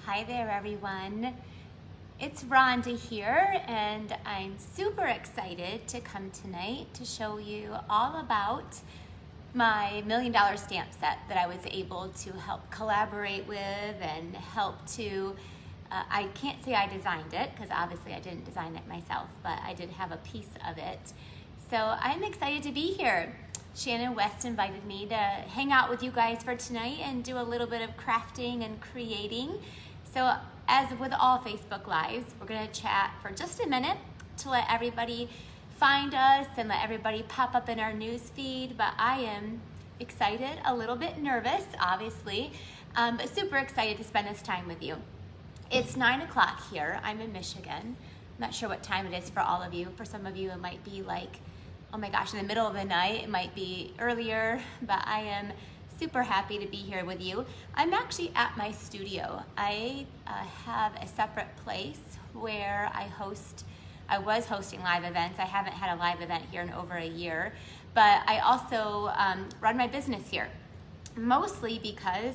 Hi there, everyone. It's Rhonda here, and I'm super excited to come tonight to show you all about my $1 million stamp set that I was able to help collaborate with and help to, I can't say I designed it because obviously I didn't design it myself, but I did have a piece of it. So I'm excited to be here. Shannon West invited me to hang out with you guys for tonight and do a little bit of crafting and creating. So as with all Facebook Lives, we're gonna chat for just a minute to let everybody find us and let everybody pop up in our news feed, but I am excited, a little bit nervous, obviously, but super excited to spend this time with you. It's 9 o'clock here, I'm in Michigan. I'm not sure what time it is for all of you. For some of you, it might be like, oh my gosh, in the middle of the night, it might be earlier, but I am super happy to be here with you. I'm actually at my studio. I have a separate place where I was hosting live events. I haven't had a live event here in over a year, but I also run my business here, mostly because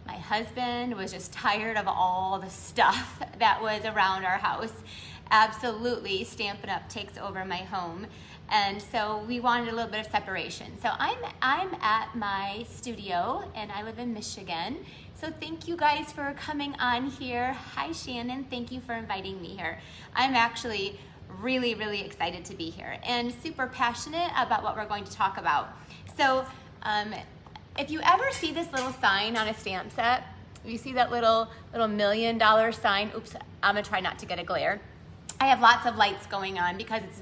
my husband was just tired of all the stuff that was around our house. Absolutely, Stampin' Up! Takes over my home. And so we wanted a little bit of separation. So I'm at my studio and I live in Michigan. So thank you guys for coming on here. Hi Shannon, thank you for inviting me here. I'm actually really, really excited to be here and super passionate about what we're going to talk about. So if you ever see this little sign on a stamp set, you see that little $1 million sign, oops, I'm gonna try not to get a glare. I have lots of lights going on because it's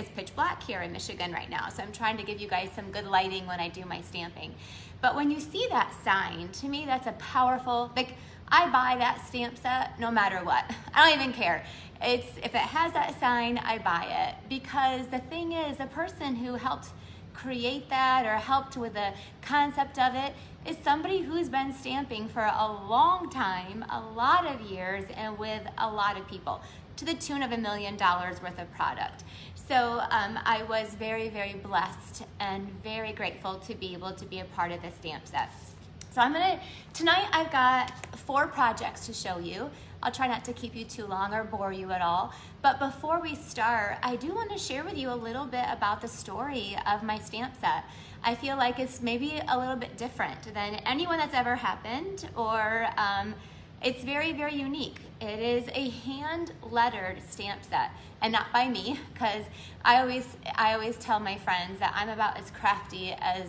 pitch black here in Michigan right now. So I'm trying to give you guys some good lighting when I do my stamping. But when you see that sign, to me, that's a powerful, like I buy that stamp set no matter what. I don't even care. If it has that sign, I buy it. Because the thing is, the person who helped create that or helped with the concept of it is somebody who's been stamping for a long time, a lot of years, and with a lot of people, to the tune of $1 million worth of product. So I was very, very blessed and very grateful to be able to be a part of this stamp set. So tonight I've got 4 projects to show you. I'll try not to keep you too long or bore you at all. But before we start, I do want to share with you a little bit about the story of my stamp set. I feel like it's maybe a little bit different than anyone that's ever happened, or it's very, very unique. It is a hand-lettered stamp set, and not by me, because I always tell my friends that I'm about as crafty as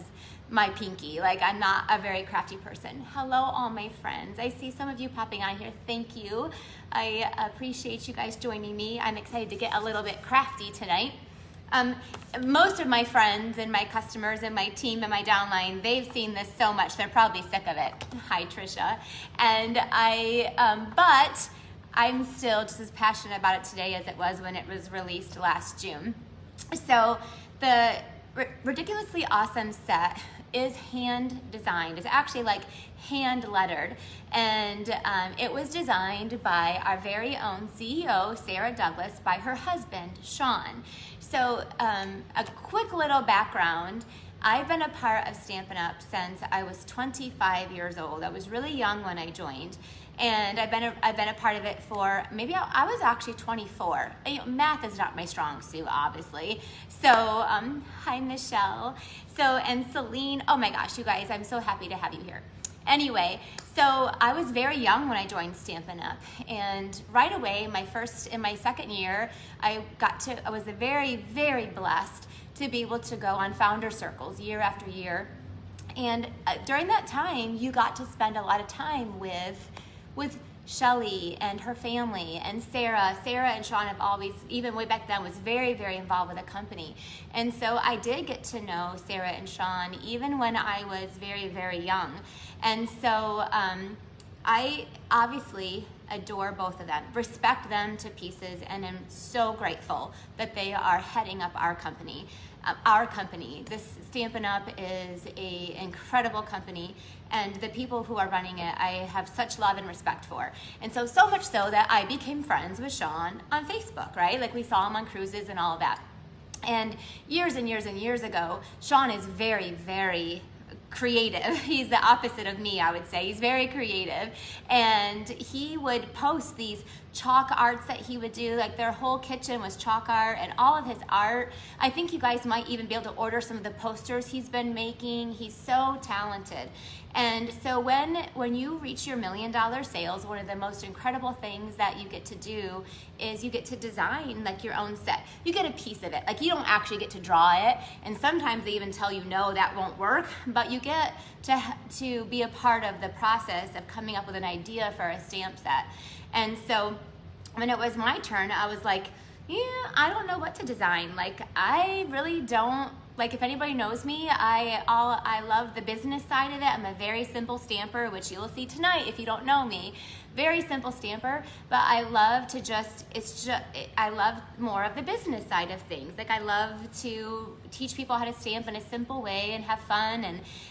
my pinky. Like, I'm not a very crafty person. Hello, all my friends. I see some of you popping on here. Thank you. I appreciate you guys joining me. I'm excited to get a little bit crafty tonight. Most of my friends and my customers and my team and my downline, they've seen this so much, they're probably sick of it. Hi, Trisha. And but I'm still just as passionate about it today as it was when it was released last June. So the Ridiculously Awesome set is hand designed. It's actually like hand lettered, and it was designed by our very own CEO, Sarah Douglas, by her husband, Sean. So a quick little background. I've been a part of Stampin' Up! Since I was 25 years old. I was really young when I joined, and I've been a part of it for maybe I was actually 24. You know, math is not my strong suit, obviously. So hi Michelle. So and Celine. Oh my gosh, you guys, I'm so happy to have you here. Anyway, so I was very young when I joined Stampin' Up! And right away, in my second year, I was very, very blessed to be able to go on founder circles year after year. And during that time, you got to spend a lot of time with Shelly and her family, and Sarah. Sarah and Sean have always, even way back then, was very, very involved with the company. And so I did get to know Sarah and Sean even when I was very, very young. And so I obviously adore both of them, respect them to pieces, and am so grateful that they are heading up our company. This Stampin' Up! Is an incredible company, and the people who are running it, I have such love and respect for. And so much so that I became friends with Sean on Facebook, right? Like, we saw him on cruises and all of that. And years and years and years ago, Sean is very, very creative. He's the opposite of me, I would say. He's very creative. And he would post these chalk arts that he would do. Like their whole kitchen was chalk art and all of his art. I think you guys might even be able to order some of the posters he's been making. He's so talented. And so when you reach your $1 million sales, one of the most incredible things that you get to do is you get to design like your own set. You get a piece of it. Like you don't actually get to draw it. And sometimes they even tell you, no, that won't work. But you get to be a part of the process of coming up with an idea for a stamp set. And so when it was my turn, I was like, yeah, I don't know what to design. Like I really don't. Like if anybody knows me, I love the business side of it. I'm a very simple stamper, which you'll see tonight if you don't know me. Very simple stamper, but I love to I love more of the business side of things. Like I love to teach people how to stamp in a simple way and have fun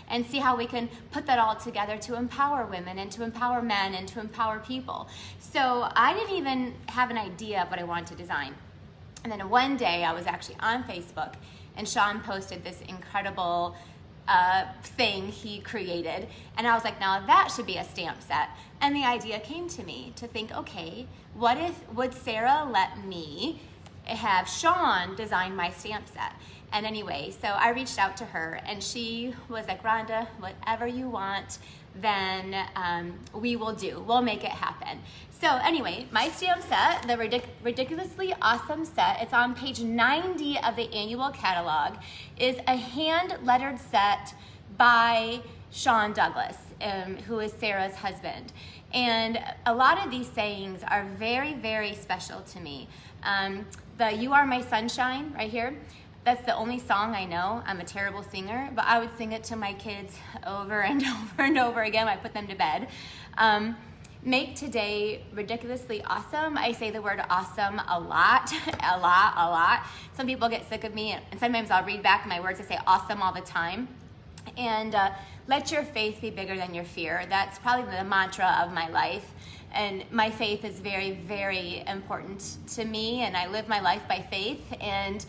and see how we can put that all together to empower women and to empower men and to empower people. So I didn't even have an idea of what I wanted to design. And then one day I was actually on Facebook and Sean posted this incredible thing he created. And I was like, now that should be a stamp set. And the idea came to me to think, okay, would Sarah let me have Sean design my stamp set? And anyway, so I reached out to her and she was like, Rhonda, whatever you want, then we will do. We'll make it happen. So anyway, my stamp set, the Ridiculously Awesome set, it's on page 90 of the annual catalog, is a hand-lettered set by Sean Douglas, who is Sarah's husband. And a lot of these sayings are very, very special to me. The You Are My Sunshine right here, that's the only song I know. I'm a terrible singer, but I would sing it to my kids over and over and over again. I put them to bed. Make today ridiculously awesome. I say the word awesome a lot, a lot. Some people get sick of me, and sometimes I'll read back my words. I say awesome all the time. And let your faith be bigger than your fear. That's probably the mantra of my life. And my faith is very, very important to me, and I live my life by faith. And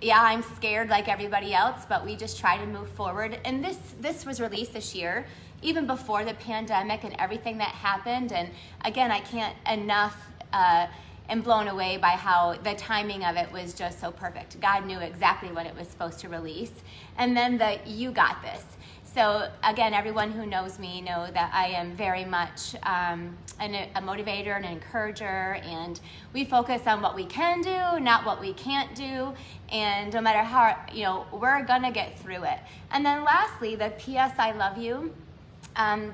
yeah, I'm scared like everybody else, but we just try to move forward. And this was released this year, even before the pandemic and everything that happened. And again, I can't enough am blown away by how the timing of it was just so perfect. God knew exactly when it was supposed to release. And then the You Got This. So again, everyone who knows me know that I am very much a motivator and an encourager, and we focus on what we can do, not what we can't do, and no matter how, we're gonna get through it. And then lastly, the P.S. I love you.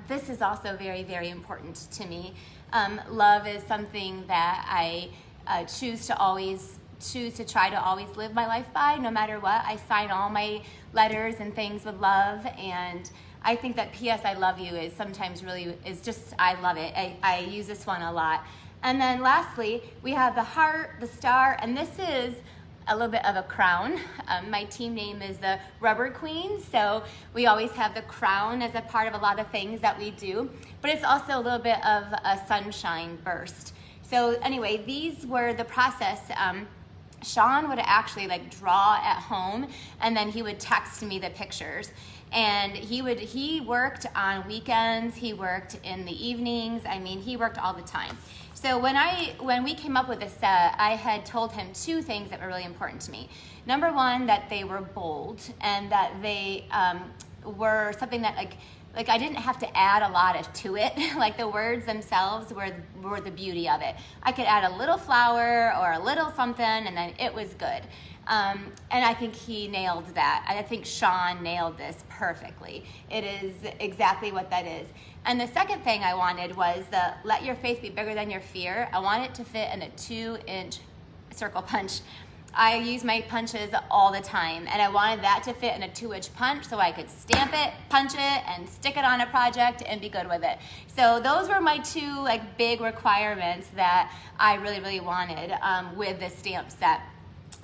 This is also very, very important to me. Love is something that I choose to try to always live my life by, no matter what. I sign all my letters and things with love, and I think that P.S. I love you is sometimes really, I love it. I use this one a lot. And then lastly, we have the heart, the star, and this is a little bit of a crown. My team name is the Rubber Queen, so we always have the crown as a part of a lot of things that we do, but it's also a little bit of a sunshine burst. So anyway, these were the process. Sean would actually draw at home, and then he would text me the pictures. And he worked on weekends, he worked in the evenings, he worked all the time. So when we came up with this set, I had told him two things that were really important to me. Number one, that they were bold, and that they were something that I didn't have to add a lot to it. Like the words themselves were the beauty of it. I could add a little flower or a little something, and then it was good. And I think he nailed that. I think Sean nailed this perfectly. It is exactly what that is. And the second thing I wanted was the let your faith be bigger than your fear. I want it to fit in a 2-inch circle punch. I use my punches all the time, and I wanted that to fit in a 2-inch punch so I could stamp it, punch it, and stick it on a project and be good with it. So those were my two big requirements that I really, really wanted with this stamp set.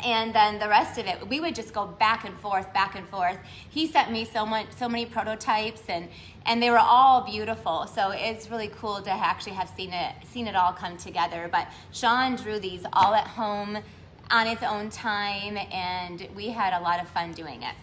And then the rest of it, we would just go back and forth, back and forth. He sent me so many prototypes, and they were all beautiful. So it's really cool to actually have seen it all come together. But Sean drew these all at home on his own time, and we had a lot of fun doing it.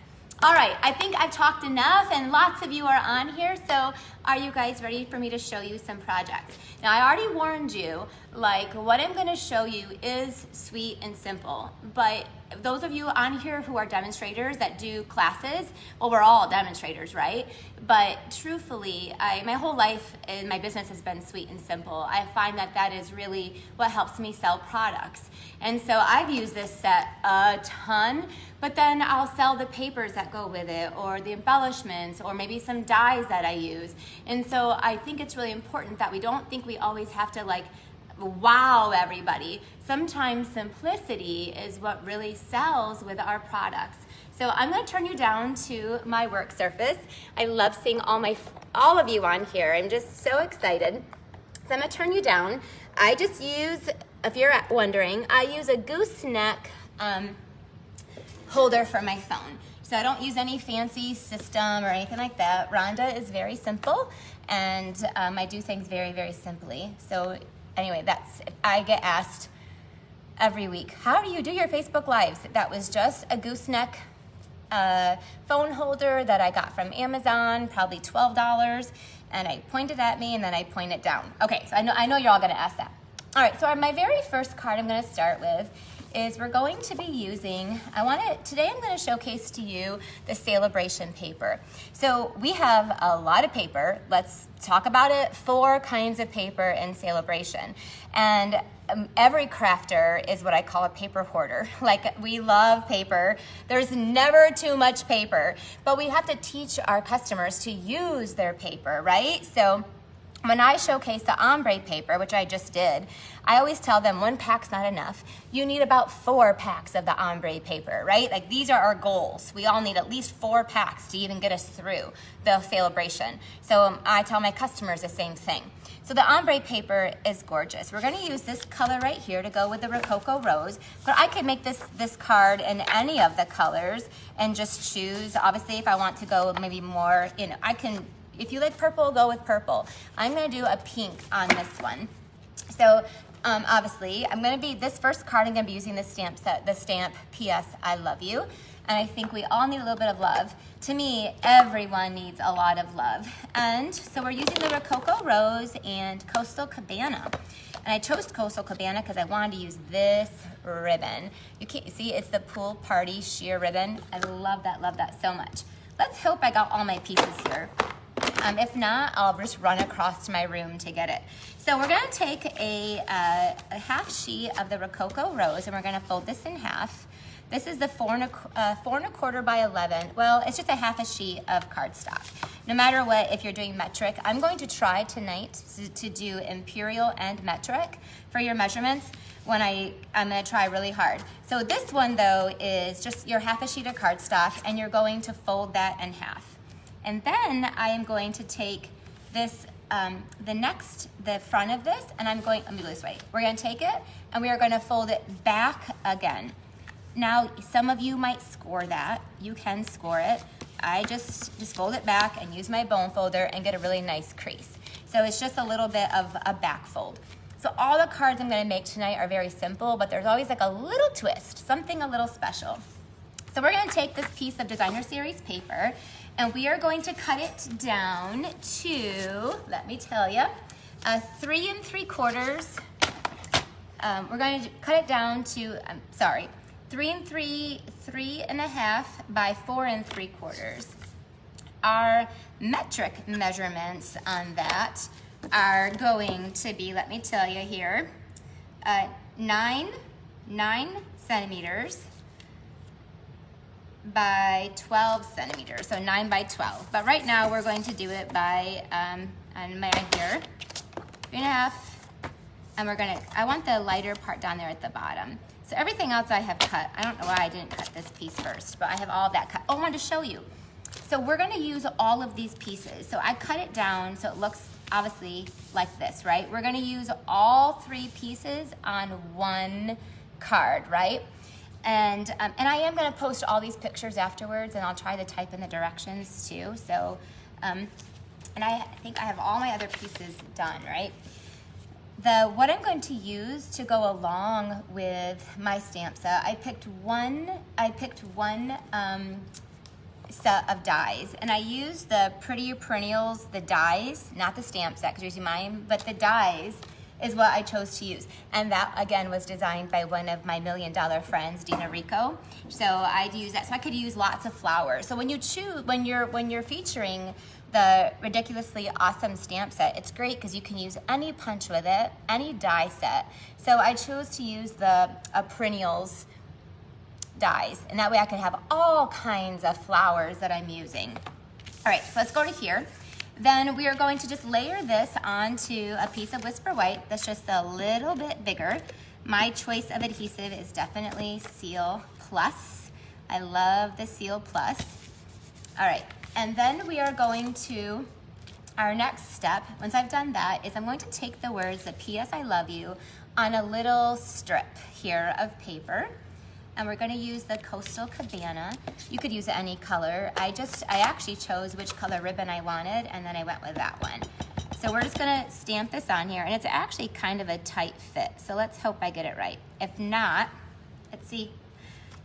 All right, I think I've talked enough and lots of you are on here, so are you guys ready for me to show you some projects? Now, I already warned you, like what I'm gonna show you is sweet and simple, but those of you on here who are demonstrators that do classes, well, we're all demonstrators, right? But truthfully, my whole life in my business has been sweet and simple. I find that that is really what helps me sell products. And so I've used this set a ton, but then I'll sell the papers that go with it, or the embellishments, or maybe some dies that I use. And so I think it's really important that we don't think we always have to like wow everybody. Sometimes simplicity is what really sells with our products. So I'm going to turn you down to my work surface. I love seeing all of you on here. I'm just so excited. So I'm going to turn you down. I just use, if you're wondering, I use a gooseneck holder for my phone. So I don't use any fancy system or anything like that. Ronda is very simple, and I do things very, very simply. So anyway, I get asked every week, how do you do your Facebook Lives? That was just a gooseneck phone holder that I got from Amazon, probably $12, and I pointed at me and then I pointed down. Okay, so I know you're all gonna ask that. All right, so my very first card I'm gonna start with is we're going to be using, today I'm gonna showcase to you the Celebration paper. So we have a lot of paper. Let's talk about it. 4 kinds of paper in Celebration. And every crafter is what I call a paper hoarder. Like, we love paper. There's never too much paper, but we have to teach our customers to use their paper, right? So when I showcase the ombre paper, which I just did, I always tell them 1 pack's not enough. You need about 4 packs of the ombre paper, right? Like, these are our goals. We all need at least 4 packs to even get us through the Celebration. So I tell my customers the same thing. So the ombre paper is gorgeous. We're gonna use this color right here to go with the Rococo Rose, but I could make this card in any of the colors and just choose. Obviously, if I want to go maybe more, I can, if you like purple, go with purple. I'm gonna do a pink on this one. So obviously, this first card, I'm gonna be using the stamp set, the stamp P.S. I love you. And I think we all need a little bit of love. To me, everyone needs a lot of love. And so we're using the Rococo Rose and Coastal Cabana. And I chose Coastal Cabana because I wanted to use this ribbon. You can't see, it's the pool party sheer ribbon. I love that so much. Let's hope I got all my pieces here. If not, I'll just run across to my room to get it. So we're gonna take a half sheet of the Rococo Rose and we're gonna fold this in half. This is the 4 1/4 by 11. Well, it's just a half a sheet of cardstock. No matter what, if you're doing metric, I'm going to try tonight to do imperial and metric for your measurements. I'm gonna try really hard. So this one though is just your half a sheet of cardstock and you're going to fold that in half. And then I am going to take this, the front of this, and let me go this way. We're gonna take it and we are gonna fold it back again. Now, some of you might score that. You can score it. I just fold it back and use my bone folder and get a really nice crease. So it's just a little bit of a back fold. So all the cards I'm gonna make tonight are very simple, but there's always like a little twist, something a little special. So we're gonna take this piece of Designer Series paper and we are going to cut it down to, let me tell you, 3 3/4. We're going to cut it down to, 3 3.5 by 4 3/4. Our metric measurements on that are going to be, let me tell you here, 9 centimeters by 12 centimeters, so 9 by 12. But right now we're going to do it by, on my here, 3.5, and I want the lighter part down there at the bottom. So everything else I have cut. I don't know why I didn't cut this piece first, but I have all of that cut. Oh, I wanted to show you. So we're gonna use all of these pieces. So I cut it down so it looks obviously like this, right? We're gonna use all 3 pieces on 1 card, right? And I am gonna post all these pictures afterwards and I'll try to type in the directions too. So, and I think I have all my other pieces done, right? What I'm going to use to go along with my stamp set, I picked one set of dies, and I used the Prettier Perennials, the dies, not the stamp set because you're using mine, but the dies is what I chose to use. And that again was designed by one of my $1 million friends, Dina Rico. So I'd use that. So I could use lots of flowers. So when you choose, when you're featuring the ridiculously awesome stamp set, it's great because you can use any punch with it, any die set. So I chose to use the Perennials dies, and that way I could have all kinds of flowers that I'm using. All right, so let's go to here. Then we are going to just layer this onto a piece of Whisper White that's just a little bit bigger. My choice of adhesive is definitely Seal Plus. I love the Seal Plus. All right, and then we are going to, our next step, once I've done that, is I'm going to take the words, the P.S. I love you, on a little strip here of paper. And we're gonna use the Coastal Cabana. You could use any color. I actually chose which color ribbon I wanted, and then I went with that one. So we're just gonna stamp this on here, and it's actually kind of a tight fit. So let's hope I get it right. If not, let's see,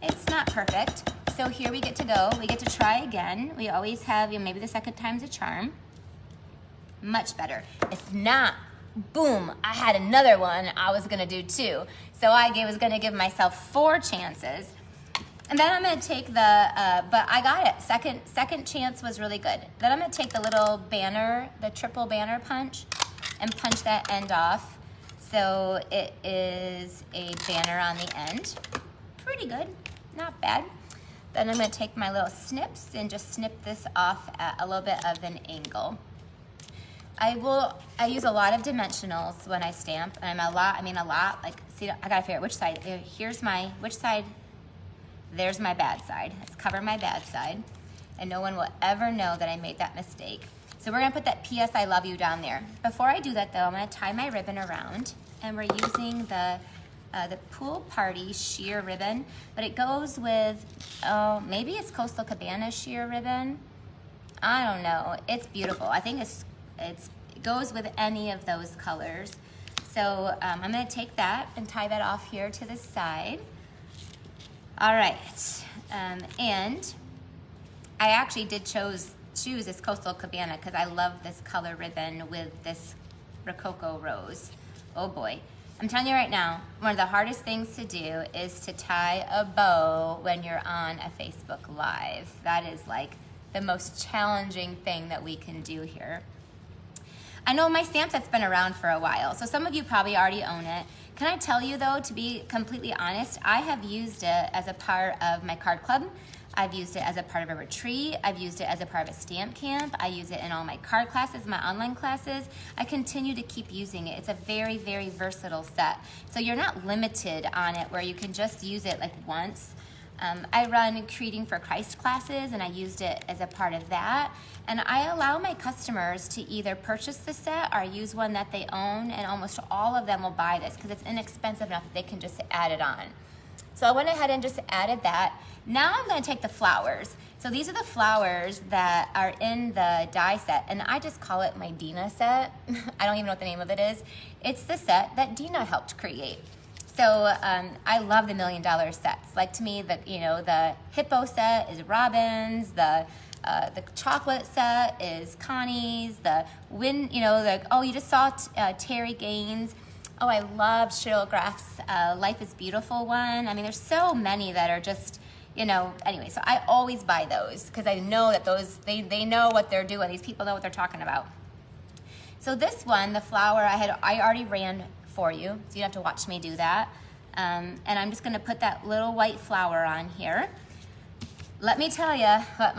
it's not perfect. So here we get to go. We get to try again. We always have, maybe the second time's a charm. Much better. If not, boom, I had another one I was gonna do too. So I was gonna give myself 4 chances. And then I'm gonna take the, but I got it. Second chance was really good. Then I'm gonna take the little banner, the triple banner punch, and punch that end off. So it is a banner on the end. Pretty good, not bad. Then I'm gonna take my little snips and just snip this off at a little bit of an angle. I use a lot of dimensionals when I stamp, and a lot, like, see, I gotta figure out which side. Which side, there's my bad side. Let's cover my bad side, and no one will ever know that I made that mistake. So we're gonna put that P.S. I love you down there. Before I do that though, I'm gonna tie my ribbon around, and we're using the Pool Party sheer ribbon, but it goes with, maybe it's Coastal Cabana sheer ribbon. I don't know, it's beautiful. I think it goes with any of those colors. So I'm gonna take that and tie that off here to the side. All right, and I actually did choose this Coastal Cabana because I love this color ribbon with this Rococo rose. Oh boy. I'm telling you right now, one of the hardest things to do is to tie a bow when you're on a Facebook Live. That is like the most challenging thing that we can do here. I know my stamp set's been around for a while, so some of you probably already own it. Can I tell you though, to be completely honest, I have used it as a part of my card club. I've used it as a part of a retreat. I've used it as a part of a stamp camp. I use it in all my card classes, my online classes. I continue to keep using it. It's a very, very versatile set. So you're not limited on it where you can just use it like once. I run Creating for Christ classes, and I used it as a part of that. And I allow my customers to either purchase the set or use one that they own, and almost all of them will buy this because it's inexpensive enough that they can just add it on. So I went ahead and just added that. Now I'm gonna take the flowers. So these are the flowers that are in the die set, and I just call it my Dina set. I don't even know what the name of it is. It's the set that Dina helped create. So I love the $1 million sets. Like, to me, the hippo set is Robin's, the chocolate set is Connie's, you just saw Terry Gaines. Oh, I love Cheryl Graff's Life is Beautiful one. I mean, there's so many that are just, anyway, so I always buy those because I know that they know what they're doing. These people know what they're talking about. So this one, the flower, I already ran for you, so you don't have to watch me do that. And I'm just gonna put that little white flower on here. Let me tell you what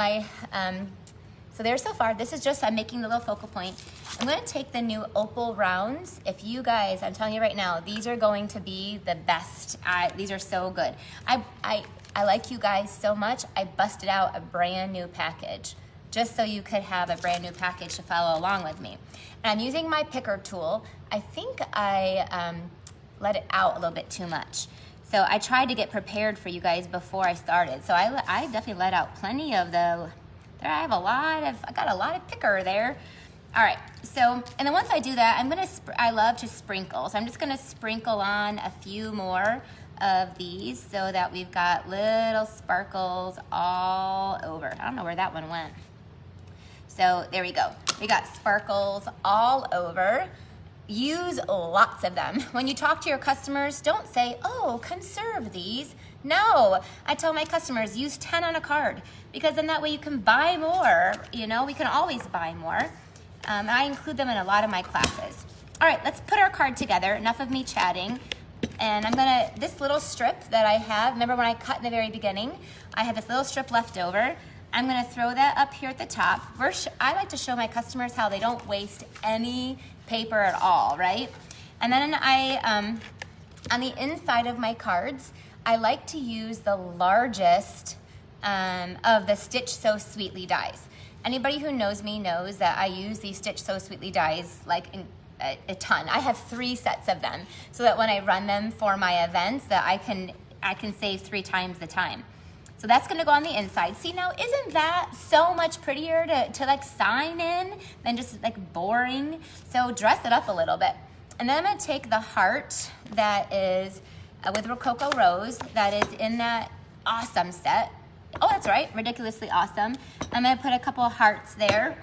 so there so far, this is just, I'm making the little focal point. I'm gonna take the new opal rounds. If you guys, I'm telling you right now, these are going to be the best. These are so good. I like you guys so much, I busted out a brand new package just so you could have a brand new package to follow along with me. And I'm using my picker tool. I think I let it out a little bit too much. So I tried to get prepared for you guys before I started. So I definitely let out plenty of I got a lot of picker there. All right, so, and then once I do that, I love to sprinkle. So I'm just gonna sprinkle on a few more of these so that we've got little sparkles all over. I don't know where that one went. So there we go. We got sparkles all over. Use lots of them. When you talk to your customers, don't say, oh, conserve these. No, I tell my customers, use 10 on a card, because then that way you can buy more. You know, we can always buy more. I include them in a lot of my classes. All right, let's put our card together. Enough of me chatting. And I'm gonna, this little strip that I have, remember when I cut in the very beginning, I had this little strip left over. I'm gonna throw that up here at the top. I like to show my customers how they don't waste any paper at all, right? And then on the inside of my cards, I like to use the largest of the Stitch So Sweetly dies. Anybody who knows me knows that I use these Stitch So Sweetly dies like a ton. I have 3 sets of them so that when I run them for my events that I can save 3 times the time. So that's gonna go on the inside. See, now isn't that so much prettier to like sign in than just like boring? So dress it up a little bit. And then I'm gonna take the heart that is with Rococo Rose that is in that awesome set. Oh, that's right, ridiculously awesome. I'm gonna put a couple of hearts there,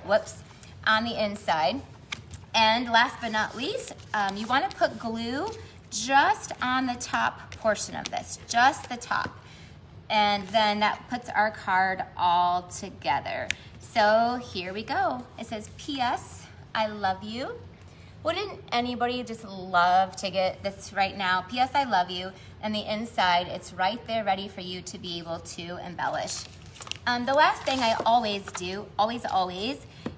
whoops, on the inside. And last but not least, you wanna put glue just on the top portion of this, just the top. And then that puts our card all together. So here we go. It says, P.S. I love you. Wouldn't anybody just love to get this right now? P.S. I love you. And the inside, it's right there ready for you to be able to embellish. The last thing I always do, always,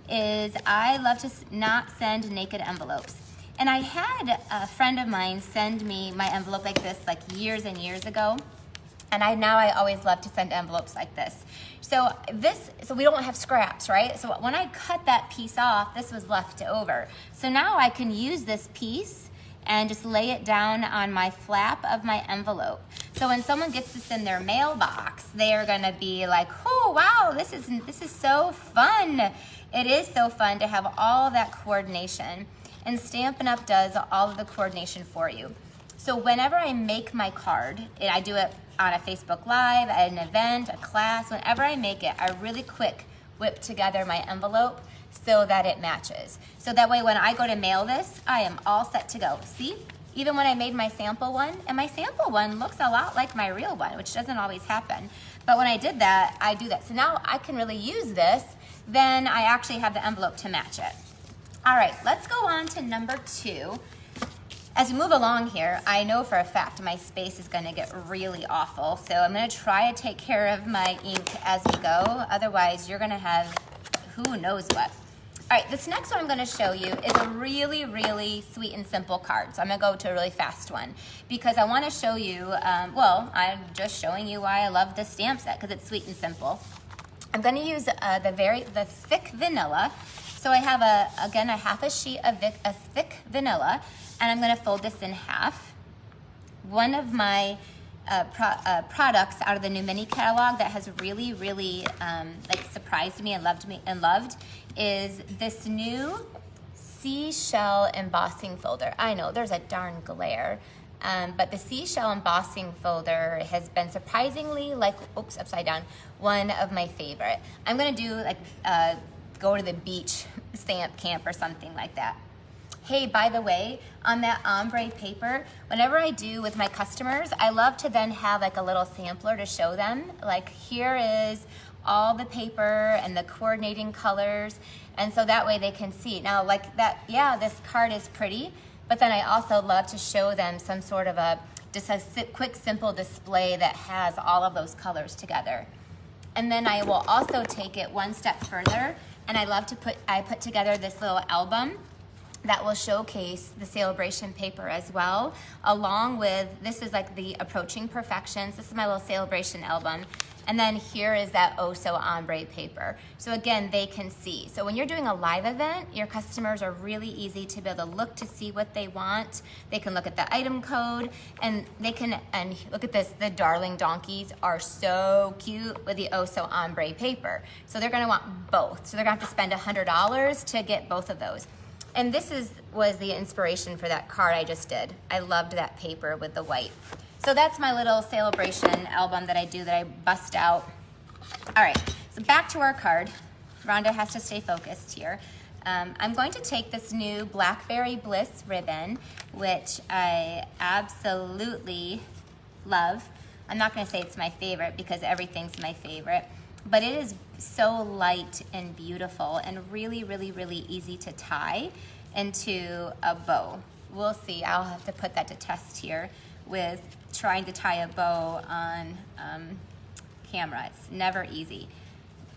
is I love to not send naked envelopes. And I had a friend of mine send me my envelope like this like years and years ago. And I always love to send envelopes like this. So we don't have scraps, right? So when I cut that piece off, this was left over. So now I can use this piece and just lay it down on my flap of my envelope. So when someone gets this in their mailbox, they are gonna be like, oh, wow, this is so fun. It is so fun to have all of that coordination. And Stampin' Up! Does all of the coordination for you. So whenever I make my card, and I do it on a Facebook Live, at an event, a class, whenever I make it, I really quick whip together my envelope so that it matches. So that way when I go to mail this, I am all set to go. See, even when I made my sample one, and my sample one looks a lot like my real one, which doesn't always happen. But when I did that, I do that. So now I can really use this, then I actually have the envelope to match it. All right, let's go on to number 2. As we move along here, I know for a fact my space is gonna get really awful, so I'm gonna try to take care of my ink as we go. Otherwise, you're gonna have who knows what. All right, this next one I'm gonna show you is a really, really sweet and simple card. So I'm gonna go to a really fast one because I wanna show you, I'm just showing you why I love this stamp set because it's sweet and simple. I'm gonna use the thick vanilla. So I have again a half a sheet of thick vanilla, and I'm gonna fold this in half. One of my products out of the new mini catalog that has really, really like surprised me and loved is this new seashell embossing folder. I know there's a darn glare, but the seashell embossing folder has been surprisingly upside down, one of my favorite. I'm gonna do like go to the beach stamp camp or something like that. Hey, by the way, on that ombre paper, whenever I do with my customers, I love to then have like a little sampler to show them. Like here is all the paper and the coordinating colors. And so that way they can see. Now like that, yeah, this card is pretty, but then I also love to show them some sort of just a quick, simple display that has all of those colors together. And then I will also take it one step further, and I put together this little album that will showcase the celebration paper as well, along with, this is like the approaching perfections. This is my little celebration album. And then here is that Oh So Ombre paper. So again, they can see. So when you're doing a live event, your customers are really easy to be able to look to see what they want. They can look at the item code, and and look at this, the darling donkeys are so cute with the Oh So Ombre paper. So they're gonna want both. So they're gonna have to spend $100 to get both of those. And this was the inspiration for that card I just did. I loved that paper with the white. So that's my little celebration album that I do that I bust out. All right, so back to our card. Rhonda has to stay focused here. I'm going to take this new Blackberry Bliss ribbon, which I absolutely love. I'm not going to say it's my favorite because everything's my favorite, but it is so light and beautiful and really, really, really easy to tie into a bow. We'll see. I'll have to put that to test here with trying to tie a bow on camera. It's never easy.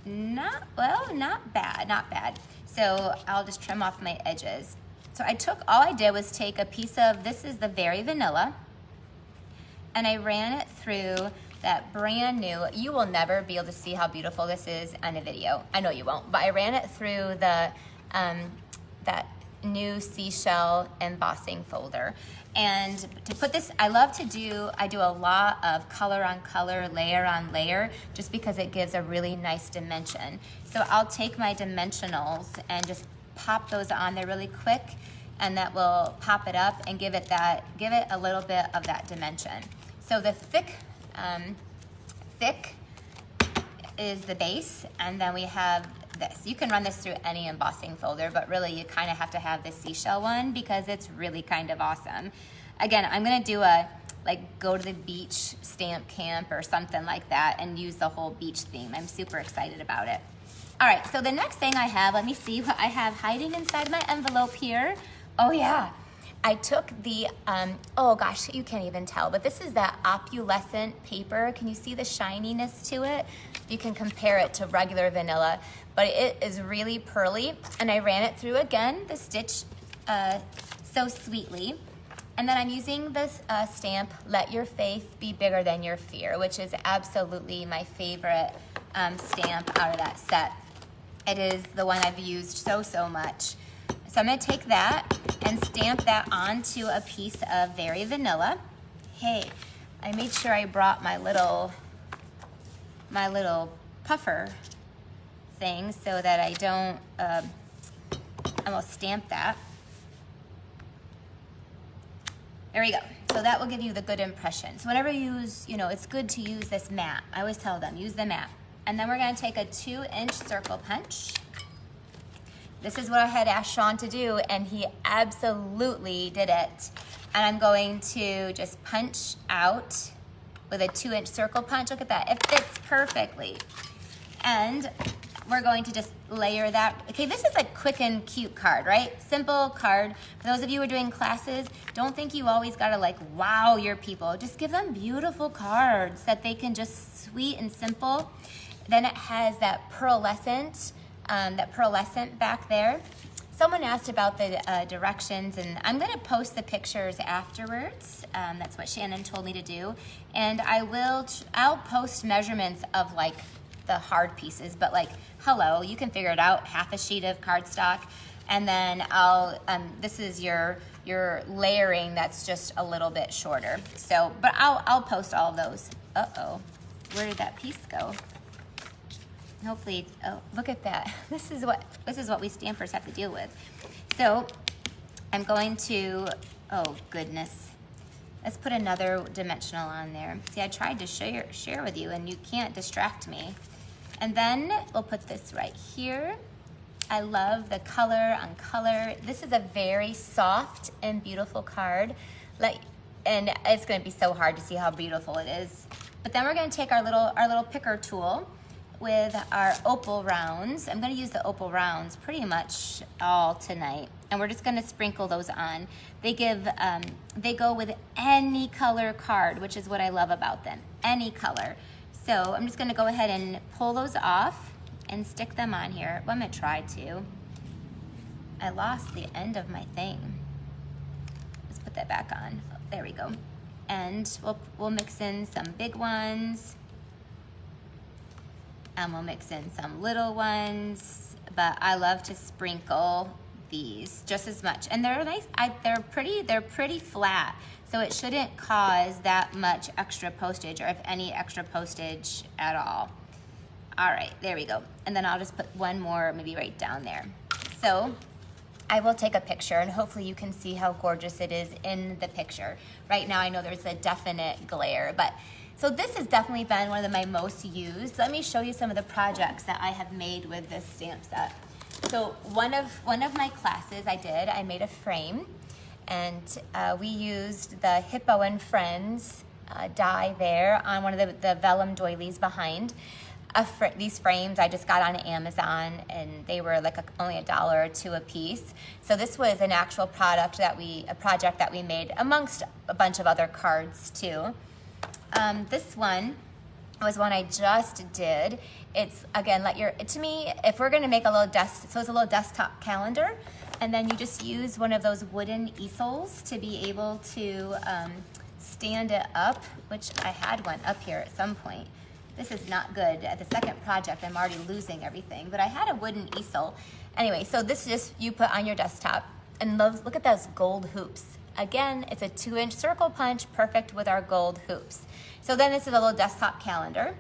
Not bad. So I'll just trim off my edges. So all I did was take a piece of, this is the Very Vanilla, and I ran it through that brand new, you will never be able to see how beautiful this is on a video. I know you won't, but I ran it through the that new seashell embossing folder. And to put this, I do a lot of color on color, layer on layer, just because it gives a really nice dimension. So I'll take my dimensionals and just pop those on there really quick, and that will pop it up and give it a little bit of that dimension. So the thick is the base, and then we have this. You can run this through any embossing folder, but really you kind of have to have the seashell one because it's really kind of awesome. Again, I'm gonna do a go to the beach stamp camp or something like that and use the whole beach theme. I'm super excited about it. All right, so the next thing I have, let me see what I have hiding inside my envelope here. Oh yeah, I took the, oh gosh, you can't even tell, but this is that opalescent paper. Can you see the shininess to it? You can compare it to regular vanilla, but it is really pearly. And I ran it through again, the stitch so sweetly. And then I'm using this stamp, Let Your Faith Be Bigger Than Your Fear, which is absolutely my favorite stamp out of that set. It is the one I've used so much. So I'm gonna take that and stamp that onto a piece of Very Vanilla. Hey, I made sure I brought my little puffer thing so that I don't, I will stamp that. There we go. So that will give you the good impression. So whenever you use, it's good to use this mat. I always tell them, use the mat. And then we're gonna take a 2-inch circle punch. This is what I had asked Sean to do, and he absolutely did it. And I'm going to just punch out with a 2-inch circle punch. Look at that, it fits perfectly. And we're going to just layer that. Okay, this is a quick and cute card, right? Simple card. For those of you who are doing classes, don't think you always gotta wow your people. Just give them beautiful cards that they can just sweet and simple. Then it has that pearlescent back there. Someone asked about the directions, and I'm gonna post the pictures afterwards. That's what Shannon told me to do. And I'll post measurements of the hard pieces, but hello, you can figure it out, half a sheet of cardstock. And then this is your layering that's just a little bit shorter. So, but I'll post all of those. Uh-oh, where did that piece go? Hopefully, oh, look at that. This is what we stampers have to deal with. So I'm going to, oh goodness. Let's put another dimensional on there. See, I tried to share with you, and you can't distract me. And then we'll put this right here. I love the color on color. This is a very soft and beautiful card. And it's gonna be so hard to see how beautiful it is. But then we're gonna take our little picker tool with our opal rounds. I'm gonna use the opal rounds pretty much all tonight, and we're just gonna sprinkle those on. They go with any color card, which is what I love about them, any color. So I'm just gonna go ahead and pull those off and stick them on here. Well, I'm gonna try to. I lost the end of my thing. Let's put that back on. Oh, there we go. And we'll mix in some big ones, and we'll mix in some little ones, but I love to sprinkle these just as much. And they're nice, they're pretty flat, so it shouldn't cause that much extra postage, or if any extra postage at all. All right, there we go. And then I'll just put one more maybe right down there. So I will take a picture and hopefully you can see how gorgeous it is in the picture. Right now I know there's a definite glare, but so this has definitely been one of my most used. Let me show you some of the projects that I have made with this stamp set. So one of my classes I made a frame, and we used the Hippo and Friends die there on one of the vellum doilies behind. These frames I just got on Amazon, and they were like only $1 or $2 a piece. So this was an actual project that we made amongst a bunch of other cards too. This one was one I just did. It's again, to me, if we're gonna make a little so it's a little desktop calendar, and then you just use one of those wooden easels to be able to stand it up, which I had one up here at some point. This is not good. At the second project, I'm already losing everything, but I had a wooden easel. Anyway, so this is just you put on your desktop, and look at those gold hoops. Again, it's a 2-inch circle punch, perfect with our gold hoops. So then this is a little desktop calendar.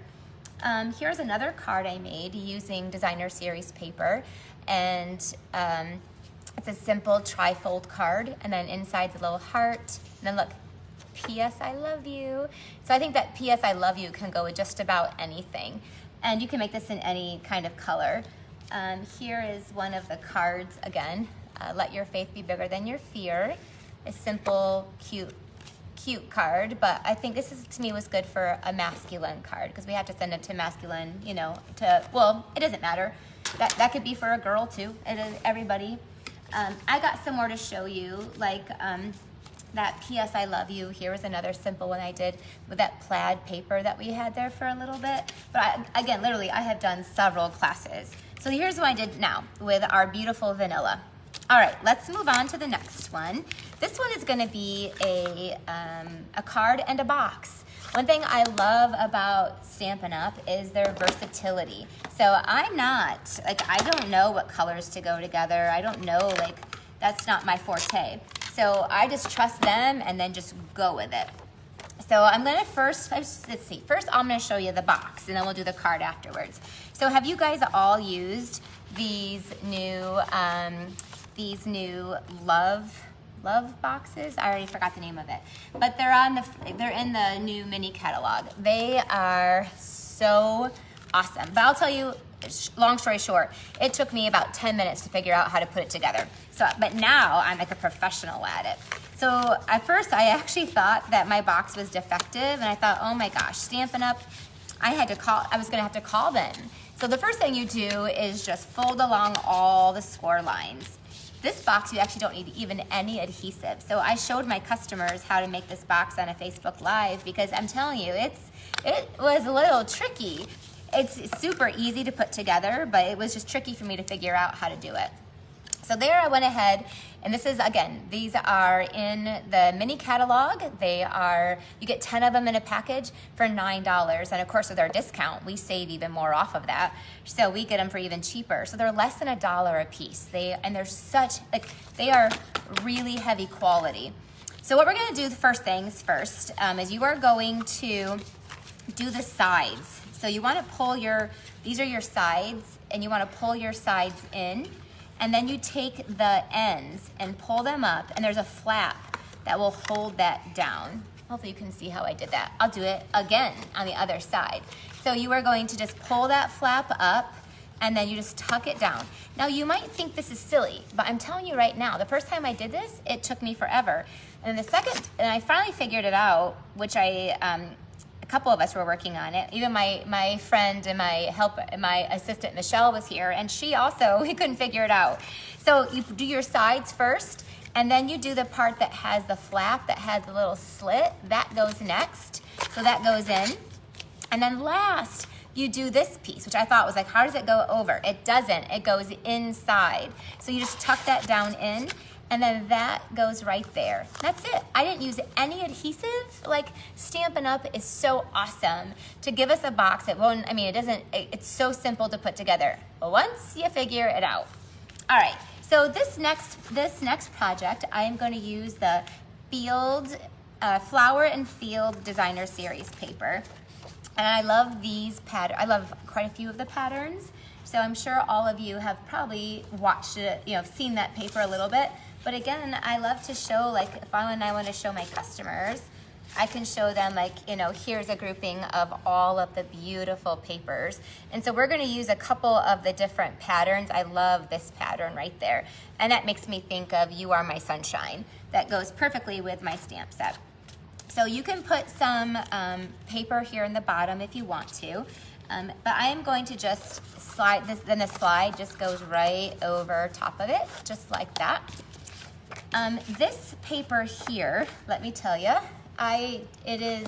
Here's another card I made using designer series paper, and it's a simple tri-fold card, and then inside's a little heart, and then look, P.S. I love you. So I think that P.S. I love you can go with just about anything, and you can make this in any kind of color. Here is one of the cards again. Let your faith be bigger than your fear. A simple, cute card, but I think this to me was good for a masculine card, because we have to send it to masculine, well, it doesn't matter. That could be for a girl too. It is everybody. I got some more to show you, like that P.S. I love you. Here was another simple one I did with that plaid paper that we had there for a little bit. But again, literally, I have done several classes. So here's what I did now with our beautiful vanilla. All right, let's move on to the next one. This one is gonna be a card and a box. One thing I love about Stampin' Up! Is their versatility. So I don't know what colors to go together. I don't know, that's not my forte. So I just trust them and then just go with it. So I'm gonna first I'm gonna show you the box, and then we'll do the card afterwards. So have you guys all used these new love boxes? I already forgot the name of it, but they're in the new mini catalog. They are so awesome. But I'll tell you, long story short, it took me about 10 minutes to figure out how to put it together. But now I'm like a professional at it. So at first I actually thought that my box was defective, and I thought, oh my gosh, Stampin' Up! I was gonna have to call them. So the first thing you do is just fold along all the score lines. This box, you actually don't need even any adhesive. So I showed my customers how to make this box on a Facebook Live, because I'm telling you, it was a little tricky. It's super easy to put together, but it was just tricky for me to figure out how to do it. So there I went ahead, and this is, again, these are in the mini catalog. You get 10 of them in a package for $9, and of course with our discount, we save even more off of that. So we get them for even cheaper. So they're less than $1 a piece. They are really heavy quality. So what we're gonna do, the first things first, is you are going to do the sides. So you wanna these are your sides, and you wanna pull your sides in, and then you take the ends and pull them up, and there's a flap that will hold that down. Hopefully you can see how I did that. I'll do it again on the other side. So you are going to just pull that flap up, and then you just tuck it down. Now you might think this is silly, but I'm telling you right now, the first time I did this, it took me forever. And I finally figured it out, which a couple of us were working on it. Even my friend and my assistant Michelle was here, and we couldn't figure it out. So you do your sides first, and then you do the part that has the flap, that has the little slit. That goes next. So that goes in. And then last, you do this piece, which I thought was like, how does it go over? It doesn't. It goes inside. So you just tuck that down in, and then that goes right there. That's it. I didn't use any adhesive. Stampin' Up! Is so awesome to give us a box. It's so simple to put together once you figure it out. All right, so this next project, I am gonna use the Flower and Field Designer Series paper. And I love these patterns. I love quite a few of the patterns. So I'm sure all of you have probably watched it, you know, seen that paper a little bit. But again, I love to show, like if I want to show my customers, I can show them like, you know, here's a grouping of all of the beautiful papers. And so we're going to use a couple of the different patterns. I love this pattern right there. And that makes me think of You Are My Sunshine. That goes perfectly with my stamp set. So you can put some paper here in the bottom if you want to. But I am going to just slide this, then the slide just goes right over top of it, just like that. This paper here, let me tell you, it is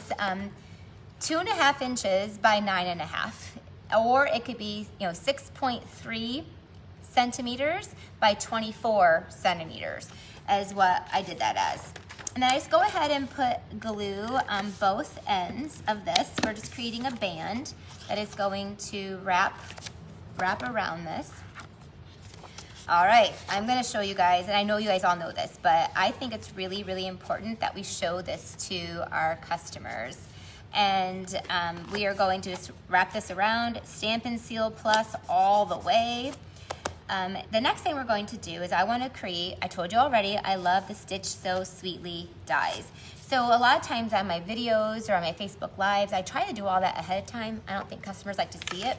2.5 inches by 9.5, or it could be, you know, 6.3 centimeters by 24 centimeters is what I did that as. And then I just go ahead and put glue on both ends of this. We're just creating a band that is going to wrap around this. All right, I'm gonna show you guys, and I know you guys all know this, but I think it's really, really important that we show this to our customers. And we are going to just wrap this around, Stampin' Seal Plus all the way. The next thing we're going to do is I wanna create, I told you already, I love the Stitch So Sweetly dies. So a lot of times on my videos or on my Facebook Lives, I try to do all that ahead of time. I don't think customers like to see it.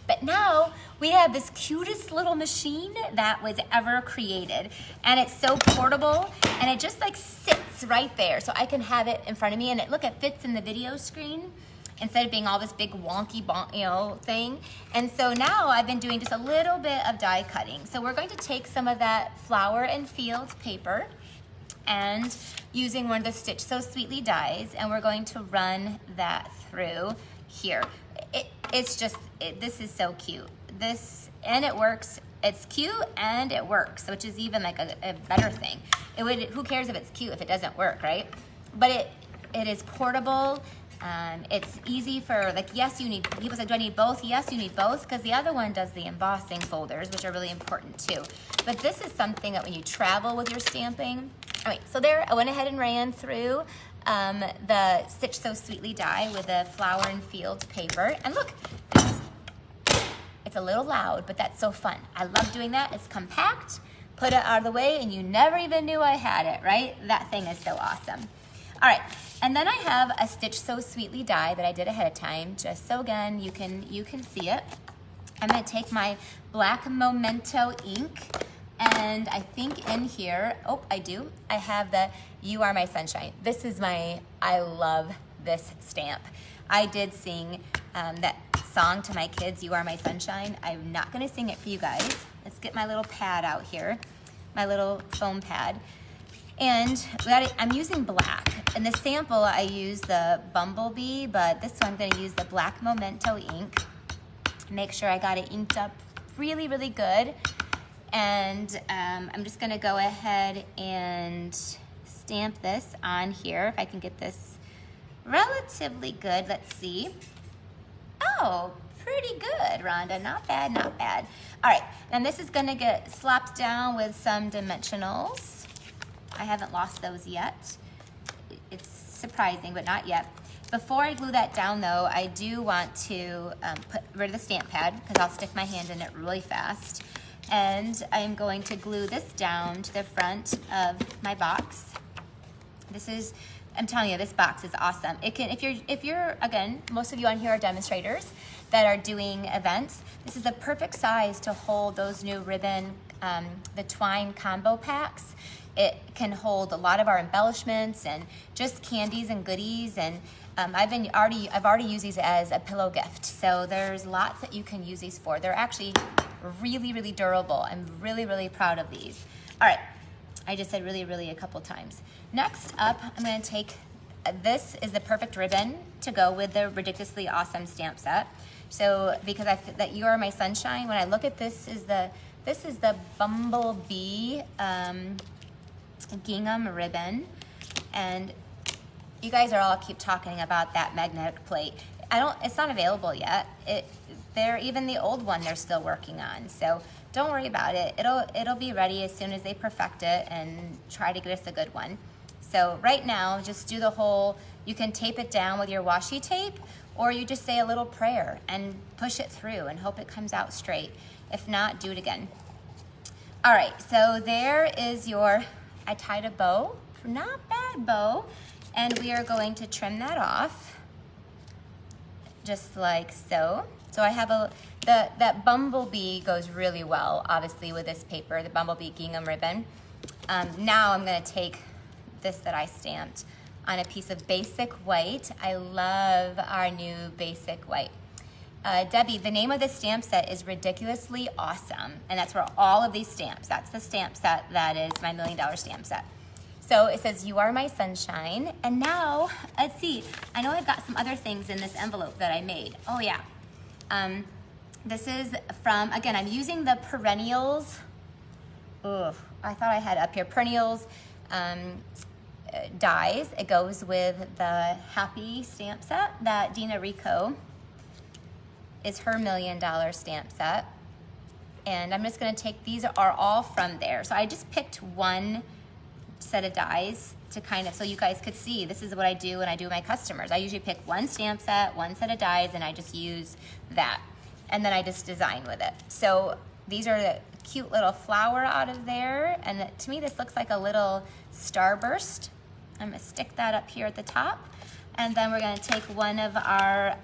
But now we have this cutest little machine that was ever created. And it's so portable, and it just like sits right there. So I can have it in front of me, and it fits in the video screen instead of being all this big wonky, you know, thing. And so now I've been doing just a little bit of die cutting. So we're going to take some of that Flower and Field paper and using one of the Stitch So Sweetly dies, and we're going to run that through here. This is so cute. And it works. It's cute and it works, which is even like a better thing. Who cares if it's cute if it doesn't work, right? But it is portable. It's easy for, like, yes, you need, people say, do I need both? Yes, you need both, because the other one does the embossing folders, which are really important too. But this is something that when you travel with your stamping. All right, so there, I went ahead and ran through the Stitch So Sweetly die with the Flower and Field paper. And look, it's a little loud, but that's so fun. I love doing that. It's compact, put it out of the way, and you never even knew I had it, right? That thing is so awesome. All right, and then I have a Stitch So Sweetly die that I did ahead of time, just so again, you can see it. I'm gonna take my black Memento ink, and I think in here, oh, I have the You Are My Sunshine. This is I love this stamp. I did sing that song to my kids, You Are My Sunshine. I'm not gonna sing it for you guys. Let's get my little pad out here, my little foam pad. And I'm using black. In the sample, I use the Bumblebee, but this one I'm gonna use the black Memento ink. Make sure I got it inked up really, really good. And I'm just gonna go ahead and stamp this on here. If I can get this relatively good, let's see. Oh, pretty good, Rhonda, not bad, not bad. All right, and this is gonna get slapped down with some dimensionals. I haven't lost those yet. It's surprising, but not yet. Before I glue that down though, I do want to put rid of the stamp pad because I'll stick my hand in it really fast. And I'm going to glue this down to the front of my box. I'm telling you, this box is awesome. It can, if you're, again, most of you on here are demonstrators that are doing events. This is the perfect size to hold those new ribbon, the twine combo packs. It can hold a lot of our embellishments and just candies and goodies. And I've already used these as a pillow gift. So there's lots that you can use these for. They're actually really, really durable. I'm really, really proud of these. All right, I just said really, really a couple times. Next up, I'm gonna take, this is the perfect ribbon to go with the ridiculously awesome stamp set. So because that You Are My Sunshine, when I look at this is the Bumblebee gingham ribbon, and you guys are all keep talking about that magnetic plate. It's not available yet. Even the old one they're still working on, so don't worry about it. It'll be ready as soon as they perfect it and try to get us a good one. So right now, just do the whole, you can tape it down with your washi tape, or you just say a little prayer and push it through and hope it comes out straight. If not, do it again. All right, so there is your, I tied a bow, not bad bow, and we are going to trim that off, just like so. So I have that bumblebee goes really well, obviously, with this paper, the bumblebee gingham ribbon. Now I'm gonna take this that I stamped on a piece of basic white. I love our new basic white. Debbie, the name of this stamp set is Ridiculously Awesome, and that's for all of these stamps. That's the stamp set that is my $1 million stamp set. So it says, you are my sunshine. And now, let's see, I know I've got some other things in this envelope that I made. Oh yeah. This is from, again, I'm using the Perennials. Ugh, I thought I had up here, Perennials dies. It goes with the Happy stamp set that Dina Rico is her $1 million stamp set. And I'm just gonna take, these are all from there. So I just picked one set of dies to kind of, so you guys could see, this is what I do when I do my customers. I usually pick one stamp set, one set of dies, and I just use that. And then I just design with it. So these are the cute little flower out of there. And to me, this looks like a little starburst. I'm gonna stick that up here at the top. And then we're gonna take one of our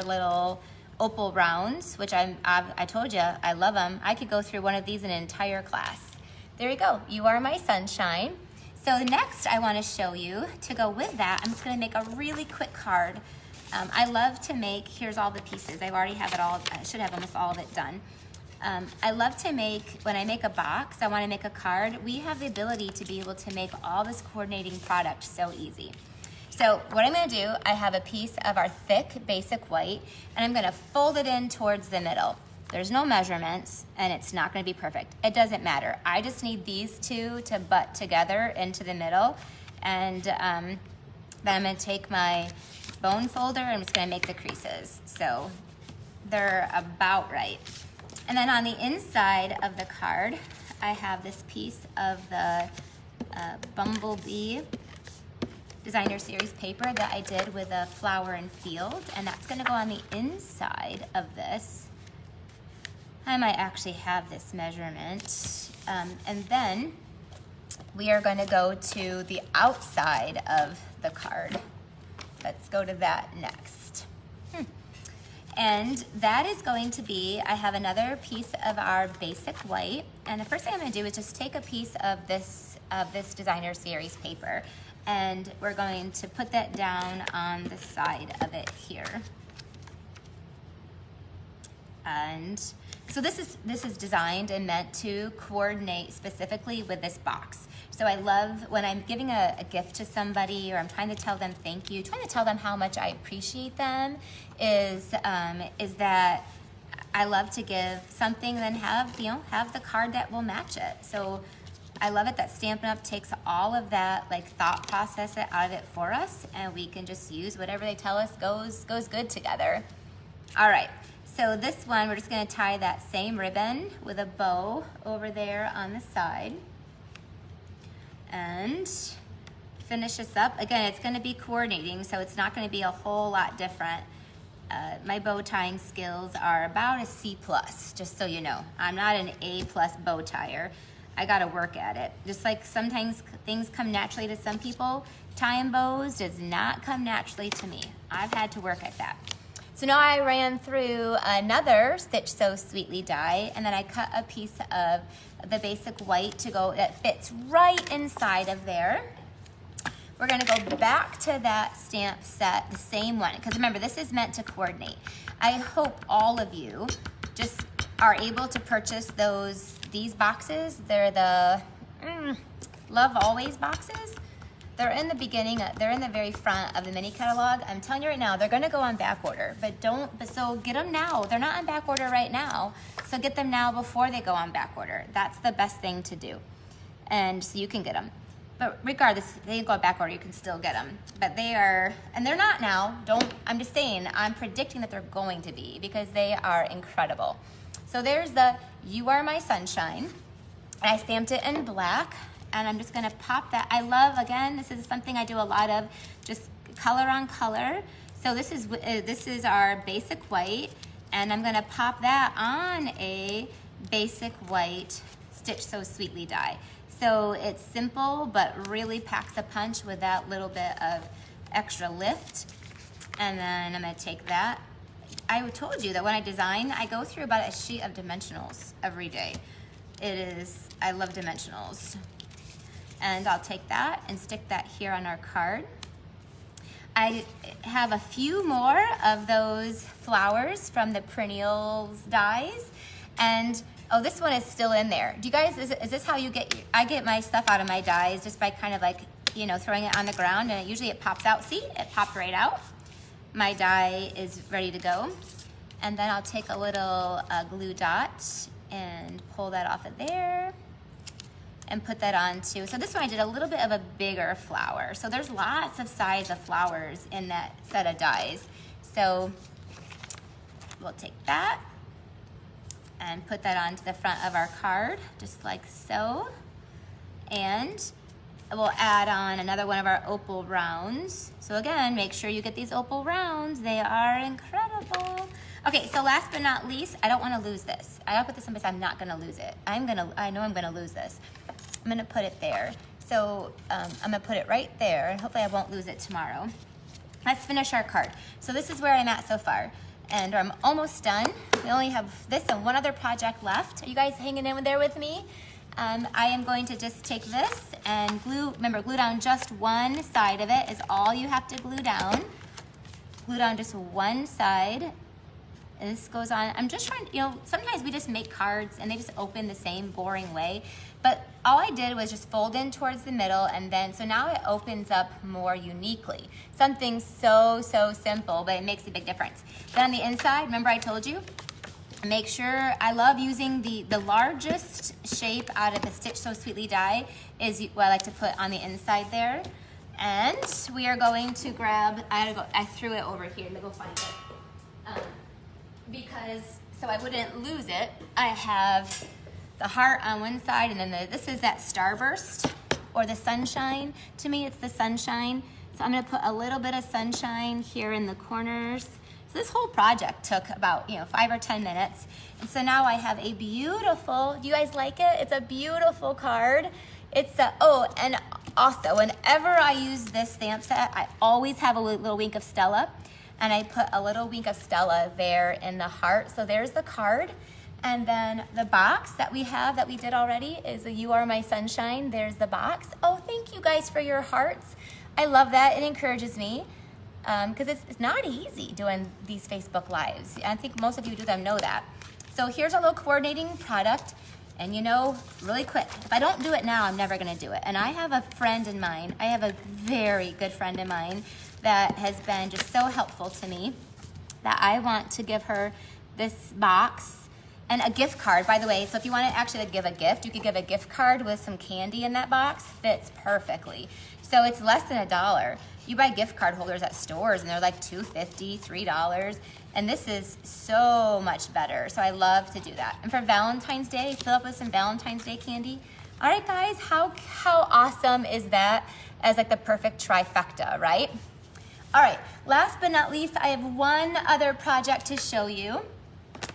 little opal rounds, which I told you, I love them. I could go through one of these in an entire class. There you go, you are my sunshine. So next I wanna show you, to go with that, I'm just gonna make a really quick card. I love to make, here's all the pieces. I already have it all, I should have almost all of it done. I love to make, when I make a box, I wanna make a card, we have the ability to be able to make all this coordinating product so easy. So what I'm gonna do, I have a piece of our thick basic white, and I'm gonna fold it in towards the middle. There's no measurements, and it's not gonna be perfect. It doesn't matter. I just need these two to butt together into the middle, and then I'm gonna take my bone folder, and I'm just gonna make the creases. So they're about right. And then on the inside of the card, I have this piece of the Bumblebee Designer Series paper that I did with a flower and field, and that's gonna go on the inside of this. I might actually have this measurement. And then we are gonna go to the outside of the card. Let's go to that next. And that is going to be, I have another piece of our basic white, and the first thing I'm gonna do is just take a piece of this Designer Series paper, and we're going to put that down on the side of it here. And so this is designed and meant to coordinate specifically with this box. So I love when I'm giving a gift to somebody, or I'm trying to tell them thank you, trying to tell them how much I appreciate them, is that I love to give something and then have the card that will match it. So I love it that Stampin' Up! Takes all of that like thought process out of it for us, and we can just use whatever they tell us goes good together. All right. So this one, we're just gonna tie that same ribbon with a bow over there on the side. And finish this up. Again, it's gonna be coordinating, so it's not gonna be a whole lot different. My bow tying skills are about a C+, just so you know. I'm not an A+ bow tyer. I gotta work at it. Just like sometimes things come naturally to some people, tying bows does not come naturally to me. I've had to work at that. So now I ran through another Stitch So Sweetly die, and then I cut a piece of the basic white to go, that fits right inside of there. We're gonna go back to that stamp set, the same one, because remember, this is meant to coordinate. I hope all of you just are able to purchase these boxes. They're the Love Always boxes. They're in the beginning, they're in the very front of the mini catalog. I'm telling you right now, they're gonna go on back order, so get them now. They're not on back order right now, so get them now before they go on back order. That's the best thing to do. And so you can get them. But regardless, if they go on back order, you can still get them. But they are, and they're not now, I'm just saying, I'm predicting that they're going to be, because they are incredible. So there's the You Are My Sunshine, and I stamped it in black. and I'm just gonna pop that. I love, again, this is something I do a lot of, just color on color. So this is our basic white, and I'm gonna pop that on a basic white Stitch So Sweetly die. So it's simple, but really packs a punch with that little bit of extra lift. And then I'm gonna take that. I told you that when I design, I go through about a sheet of dimensionals every day. I love dimensionals. And I'll take that and stick that here on our card. I have a few more of those flowers from the perennials dies. And, oh, this one is still in there. Do you guys, is this how you get, I get my stuff out of my dies just by kind of like, you know, throwing it on the ground, and usually it pops out. See, it popped right out. My die is ready to go. And then I'll take a little glue dot and pull that off of there and put that on too. So this one I did a little bit of a bigger flower. So there's lots of size of flowers in that set of dies. So we'll take that and put that onto the front of our card, just like so. And we'll add on another one of our opal rounds. So again, make sure you get these opal rounds. They are incredible. Okay, so last but not least, I don't want to lose this. I gotta put this in place. I'm not gonna lose it. I know I'm gonna lose this. I'm gonna put it there. So I'm gonna put it right there, and hopefully I won't lose it tomorrow. Let's finish our card. So this is where I'm at so far, and I'm almost done. We only have this and one other project left. Are you guys hanging in there with me? I am going to just take this and glue, remember, glue down just one side of it is all you have to glue down. Glue down just one side. And this goes on. I'm just trying, you know, sometimes we just make cards and they just open the same boring way. But all I did was just fold in towards the middle, and then, so now it opens up more uniquely. Something so simple, but it makes a big difference. Then on the inside, remember I told you, make sure, I love using the largest shape out of the Stitch So Sweetly die is what I like to put on the inside there. And we are going to grab, I threw it over here, let me go find it. Because, so I wouldn't lose it, I have the heart on one side, and then this is that starburst, or the sunshine. To me, it's the sunshine. So I'm gonna put a little bit of sunshine here in the corners. So this whole project took about, 5 or 10 minutes. And so now I have a beautiful, do you guys like it? It's a beautiful card. It's and also, whenever I use this stamp set, I always have a little wink of Stella. And I put a little wink of Stella there in the heart. So there's the card. And then the box that we have that we did already is a You Are My Sunshine. There's the box. Oh, thank you guys for your hearts. I love that. It encourages me because it's not easy doing these Facebook Lives. I think most of you do them know that. So here's a little coordinating product. And really quick, if I don't do it now, I'm never gonna do it. And I have a friend in mind. I have a very good friend of mine that has been just so helpful to me that I want to give her this box and a gift card, by the way. So if you want to actually give a gift, you could give a gift card with some candy in that box. Fits perfectly. So it's less than $1. You buy gift card holders at stores and they're like $2.50, $3. And this is so much better. So I love to do that. And for Valentine's Day, fill up with some Valentine's Day candy. All right, guys, how awesome is that as like the perfect trifecta, right? All right, last but not least, I have one other project to show you.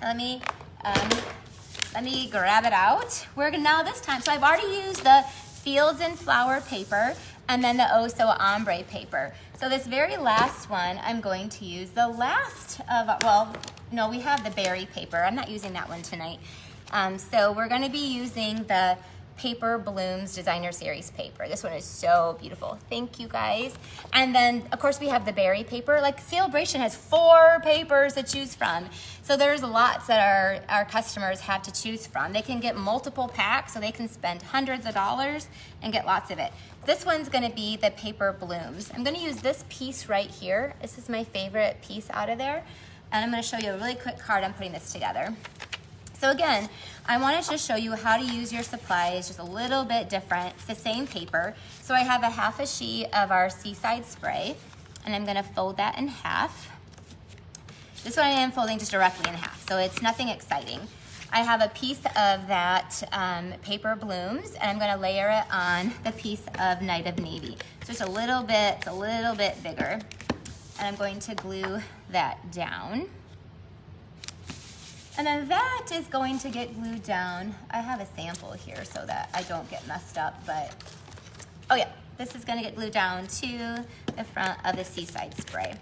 Let me grab it out. We're gonna now this time, so I've already used the Fields and Flower paper and then the Oh So Ombre paper. So this very last one, I'm going to use the last of, well, no, we have the berry paper. I'm not using that one tonight. So we're gonna be using the Paper Blooms Designer Series paper. This one is so beautiful. Thank you guys. And then of course we have the berry paper. Like Celebration has 4 papers to choose from. So there's lots that our customers have to choose from. They can get multiple packs, so they can spend hundreds of dollars and get lots of it. This one's gonna be the Paper Blooms. I'm gonna use this piece right here. This is my favorite piece out of there. And I'm gonna show you a really quick card on putting this together. So again, I wanted to show you how to use your supplies just a little bit different. It's the same paper. So I have a half a sheet of our Seaside Spray, and I'm gonna fold that in half. This one I am folding just directly in half, so it's nothing exciting. I have a piece of that Paper Blooms, and I'm gonna layer it on the piece of Night of Navy. So it's a little bit bigger. And I'm going to glue that down. And then that is going to get glued down. I have a sample here so that I don't get messed up, but, oh yeah, this is gonna get glued down to the front of the Seaside Spray.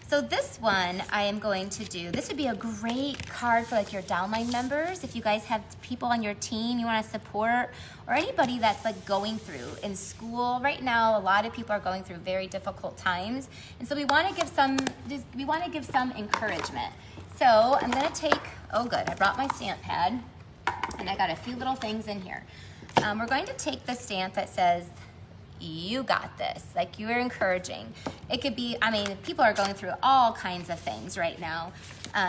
So this one I am going to do, this would be a great card for like your downline members. If you guys have people on your team you wanna support, or anybody that's like going through in school. Right now, a lot of people are going through very difficult times. And so we wanna give some encouragement. So I'm gonna take, oh good, I brought my stamp pad and I got a few little things in here. We're going to take the stamp that says, "You got this," like you're encouraging. It could be, I mean, people are going through all kinds of things right now.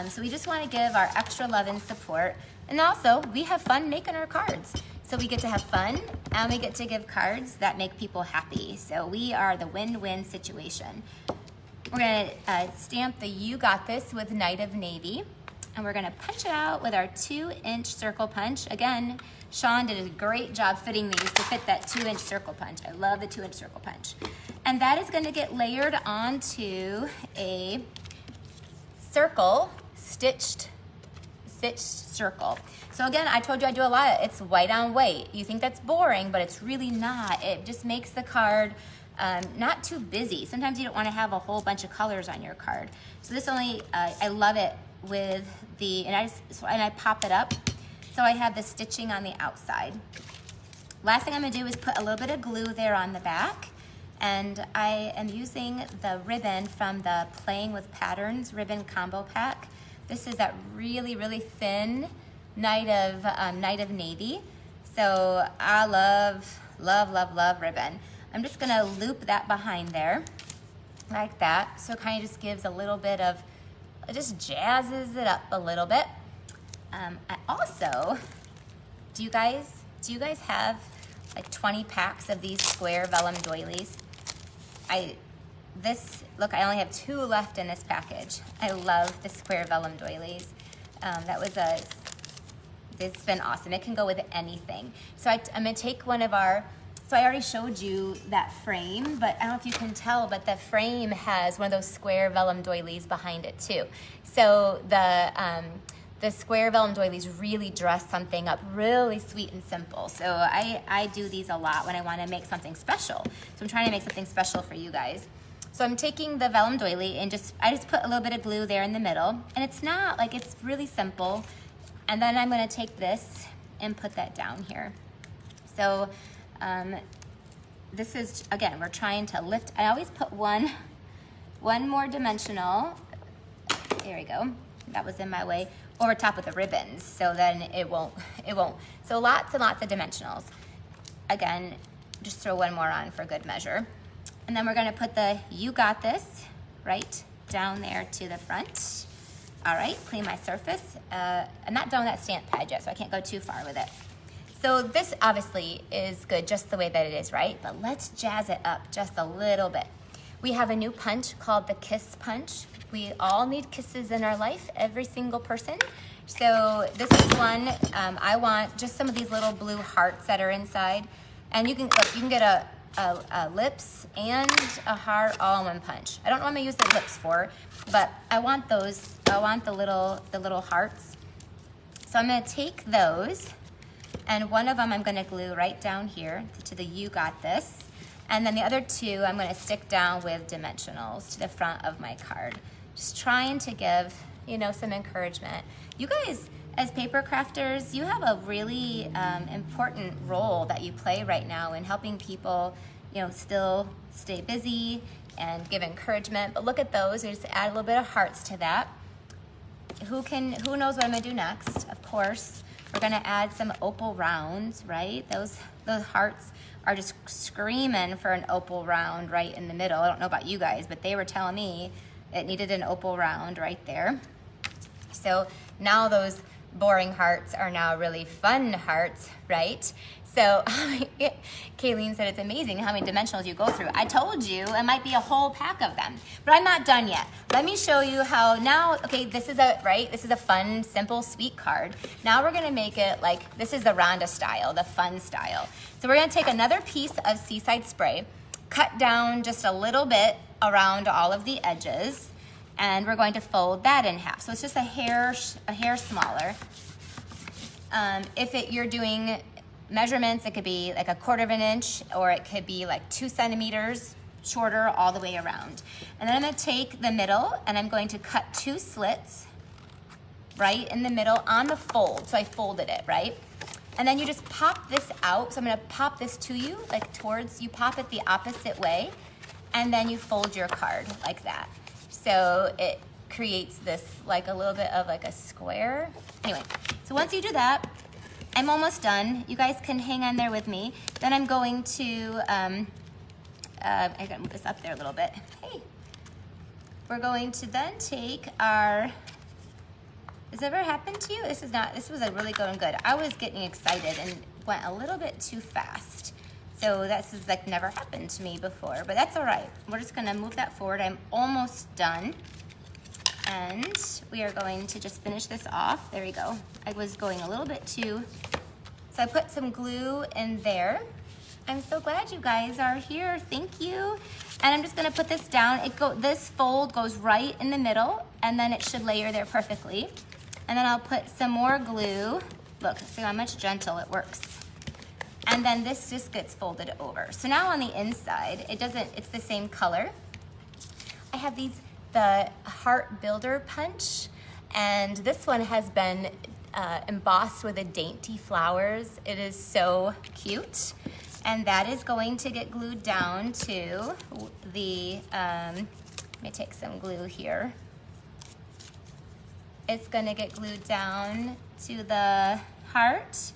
So we just want to give our extra love and support. And also, we have fun making our cards. So we get to have fun and we get to give cards that make people happy. So we are the win-win situation. We're gonna stamp the "You Got This" with Night of Navy. And we're gonna punch it out with our 2-inch circle punch. Again, Sean did a great job fitting these to fit that 2-inch circle punch. I love the 2-inch circle punch. And that is gonna get layered onto a circle, stitched circle. So again, I told you I do a lot. It's white on white. You think that's boring, but it's really not. It just makes the card not too busy. Sometimes you don't wanna have a whole bunch of colors on your card. So this only, I love it with the, and I pop it up. So I have the stitching on the outside. Last thing I'm gonna do is put a little bit of glue there on the back. And I am using the ribbon from the Playing with Patterns ribbon combo pack. This is that really, really thin Night of Navy. So I love, love, love, love ribbon. I'm just gonna loop that behind there like that. So it kind of just gives a little bit of, it just jazzes it up a little bit. I also, do you guys have like 20 packs of these square vellum doilies? Look, I only have 2 left in this package. I love the square vellum doilies. It's been awesome. It can go with anything. So I'm gonna take one of our, so I already showed you that frame, but I don't know if you can tell, but the frame has one of those square vellum doilies behind it too. So the square vellum doilies really dress something up really sweet and simple. So I do these a lot when I want to make something special. So I'm trying to make something special for you guys. So I'm taking the vellum doily and I just put a little bit of glue there in the middle. And it's not, like, it's really simple. And then I'm gonna take this and put that down here. So this is, again, we're trying to lift. I always put one more dimensional. There we go. That was in my way. Over top of the ribbons, so then it won't. So lots and lots of dimensionals. Again, just throw one more on for good measure. And then we're gonna put the "You Got This" right down there to the front. All right, clean my surface. I'm not done with that stamp pad yet, so I can't go too far with it. So this obviously is good just the way that it is, right? But let's jazz it up just a little bit. We have a new punch called the Kiss Punch. We all need kisses in our life, every single person. So this is one, I want just some of these little blue hearts that are inside. And you can get a lips and a heart all in one punch. I don't know what I'm gonna use the lips for, but I want those, I want the little hearts. So I'm gonna take those, and one of them I'm gonna glue right down here to the "You Got This." And then the other 2 I'm gonna stick down with dimensionals to the front of my card. Just trying to give, some encouragement. You guys, as paper crafters, you have a really important role that you play right now in helping people, still stay busy and give encouragement. But look at those, just add a little bit of hearts to that. Who knows what I'm gonna do next? Of course, we're gonna add some opal rounds, right? The hearts are just screaming for an opal round right in the middle. I don't know about you guys, but they were telling me it needed an opal round right there. So now those boring hearts are now really fun hearts, right? So Kayleen said it's amazing how many dimensionals you go through. I told you it might be a whole pack of them, but I'm not done yet. Let me show you how now, okay, this is a fun, simple, sweet card. Now we're gonna make it like, this is the Ronda style, the fun style. So we're gonna take another piece of Seaside Spray, cut down just a little bit around all of the edges, and we're going to fold that in half. So it's just a hair smaller. If you're doing measurements, it could be like 1/4 of an inch, or it could be like 2 centimeters shorter all the way around. And then I'm gonna take the middle and I'm going to cut 2 slits right in the middle on the fold. So I folded it, right? And then you just pop this out. So I'm gonna pop this to you, like towards, you pop it the opposite way, and then you fold your card like that. So it creates this like a little bit of like a square. Anyway, so once you do that, I'm almost done. You guys can hang on there with me. Then I'm going to, I gotta move this up there a little bit. Hey, we're going to then take our, has it ever happened to you? This was a really going good. I was getting excited and went a little bit too fast. So this is like never happened to me before, but that's all right. We're just gonna move that forward. I'm almost done. And we are going to just finish this off. There we go. I was going a little bit too. So I put some glue in there. I'm so glad you guys are here. Thank you. And I'm just gonna put this down. This fold goes right in the middle, and then it should layer there perfectly. And then I'll put some more glue. Look, see how much gentle it works. And then this just gets folded over. So now on the inside, it's the same color. I have the Heart Builder Punch, and this one has been embossed with the dainty flowers. It is so cute. And that is going to get glued down to the, let me take some glue here. It's gonna get glued down to the heart.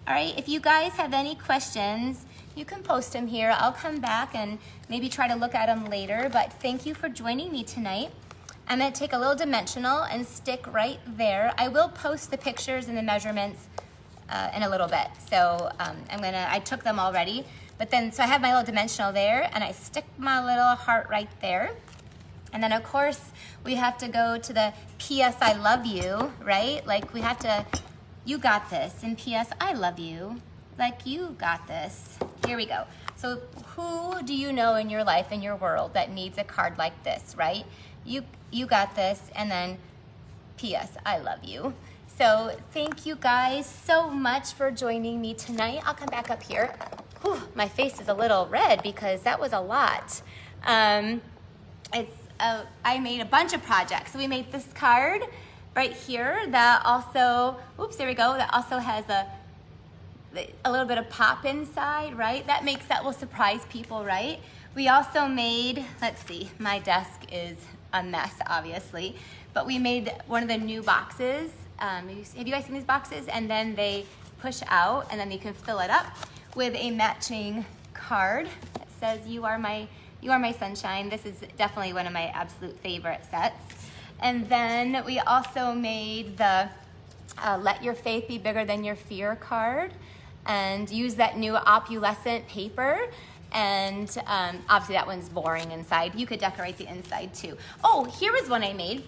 All right, if you guys have any questions, you can post them here. I'll come back and maybe try to look at them later, but thank you for joining me tonight. I'm gonna take a little dimensional and stick right there. I will post the pictures and the measurements in a little bit. So I took them already, but then, so I have my little dimensional there, and I stick my little heart right there. And then of course, we have to go to the P.S. I love you, right? Like we have to, you got this, and P.S. I love you, like you got this. Here we go. So who do you know in your life, in your world, that needs a card like this, right? You got this, and then P.S. I love you. So thank you guys so much for joining me tonight. I'll come back up here. Whew, my face is a little red because that was a lot. I made a bunch of projects. So we made this card right here that also, oops, there we go. That also has a little bit of pop inside, right? That will surprise people, right? We also made, let's see, my desk is a mess, obviously, but we made one of the new boxes. Have you guys seen these boxes? And then they push out, and then you can fill it up with a matching card that says, you are my sunshine. This is definitely one of my absolute favorite sets. And then we also made the Let Your Faith Be Bigger Than Your Fear card, and use that new opalescent paper. And obviously that one's boring inside. You could decorate the inside too. Oh, here is one I made.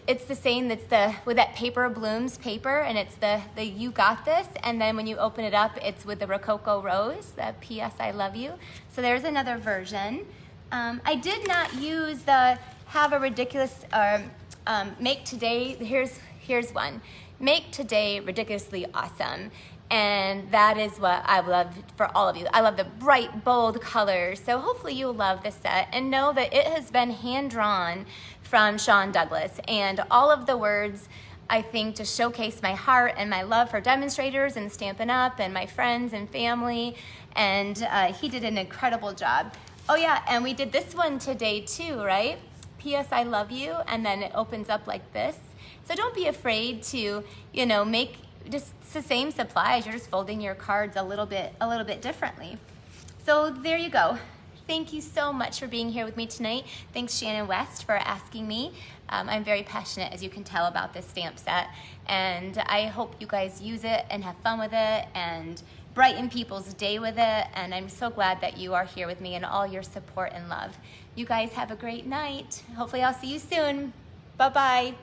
It's the same, with that Paper Blooms paper, and it's the You Got This, and then when you open it up, it's with the Rococo Rose, the P.S. I Love You. So there's another version. I did not use the Have a Ridiculous, Make Today, here's one. Make Today Ridiculously Awesome. And that is what I love for all of you. I love the bright, bold colors. So hopefully you'll love this set, and know that it has been hand-drawn from Sean Douglas. And all of the words, I think, to showcase my heart and my love for demonstrators and Stampin' Up! And my friends and family. And he did an incredible job. Oh yeah, and we did this one today too, right? P.S. I love you, and then it opens up like this. So don't be afraid to, make just the same supplies. You're just folding your cards a little bit differently. So there you go. Thank you so much for being here with me tonight. Thanks Shannon West for asking me. I'm very passionate, as you can tell, about this stamp set, and I hope you guys use it and have fun with it and brighten people's day with it, and I'm so glad that you are here with me and all your support and love. You guys have a great night. Hopefully I'll see you soon. Bye-bye.